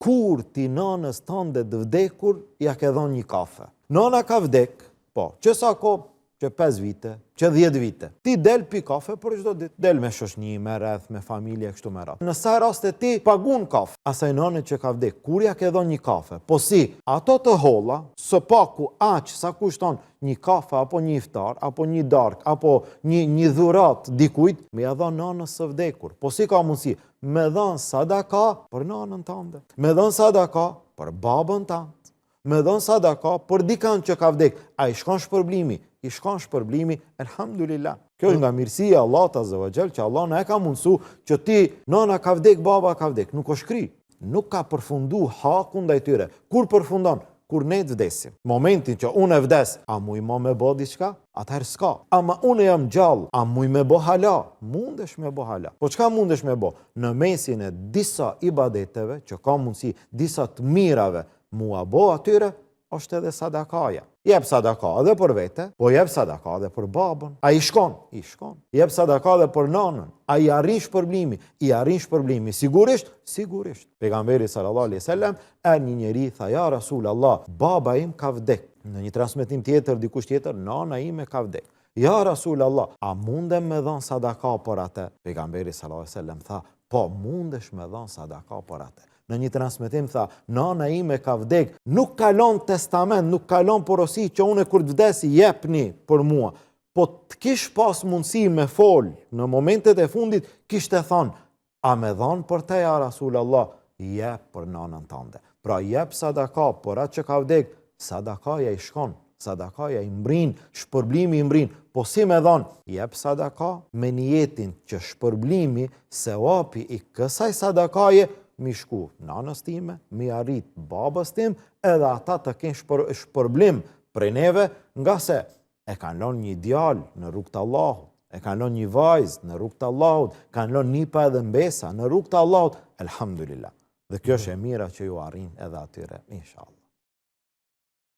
kur ti nanës tënde të vdekur, ja ke dhënë një kafe. Nana ka vdek, po, që sa ko, që 5 vite, që 10 vite. Ti del pi kafe për çdo ditë. Del me shoqni, me rreth, me familje, kështu me radhë. Në sa raste ti pagun kafe, asaj nënë që ka vdek, kur ja ke dhënë një kafe, po si, ato të holla, së paku aq sa kushton një kafe, apo një iftar, apo një dark, apo një dhurat dikujt, me ja dhënë nanës së vdekur. Po si ka mundësi? Me dhënë sadaka për nanën tënde. Me dhënë sadaka për babën tënd. Me dhënë sadaka për dikant që ka vdek. A i shkon shpërblimi? I shkon shpërblimi, elhamdulillah. Kjo është nga mirësia e Allahut azza wa xal, që Allah na e ka mundësu që ti, nana ka vdek, baba ka vdek. Nuk është kri. Nuk ka përfundu hakun ndaj tyre. Kur përfundon? Kur ne të vdesim. Momentin që unë e vdes, a muj ma me bo diçka? Atëherë s'ka. Ama unë jam gjallë, a muj me bo hala? Mundesh me bo hala. Po çka mundesh me bo? Në mesin e disa ibadeteve, që ka mundësi disa të mirave, mua bo atyre, është edhe sadakaja. Jep sadaka edhe për vete, po jep sadaka edhe për babën. A i shkon? I shkon. Jep sadaka edhe për nanën. A i arrin shpërblimi? I arrin shpërblimi. Sigurisht? Sigurisht. Pejgamberi sallallahu alaihi wasallam, një njeri tha, ja Rasul Allah, baba im ka vdek. Në një transmetim tjetër, dikush tjetër, nana ime ka vdek. Ja Rasul Allah, a mundem me dhënë sadaka për atë? Pejgamberi sallallahu alaihi wasallam tha, po mundesh me dhënë sadaka për atë. Në një transmetim tha, nana ime ka vdek, nuk kalon testament, nuk kalon porosi që une kur të vdesi jepni për mua. Po të kish pas mundësi me fol, në momentet e fundit, kishte thonë, a me dhanë për te ja Rasul Allah, jep për nanën tënde. Pra jep sadaka për atë që ka vdek, sadakaja i shkon, sadakaja i mbrin, shpërblimi i mbrin. Po si me dhanë, jep sadaka me niyetin që shpërblimi, sevapi i kësaj sadakaje, mi shku nanës time, mi arrit babës tim, edhe ata të kenë shpërblim prej neve, nga se e kanë lënë një djalë në rrugt të Allahut, e kanë lënë një vajzë në rrugt të Allahut, kanë lënë nipa edhe mbesa në rrugt të Allahut, elhamdulillah. Dhe kjo është e mira që ju arrin edhe atyre, inshallah.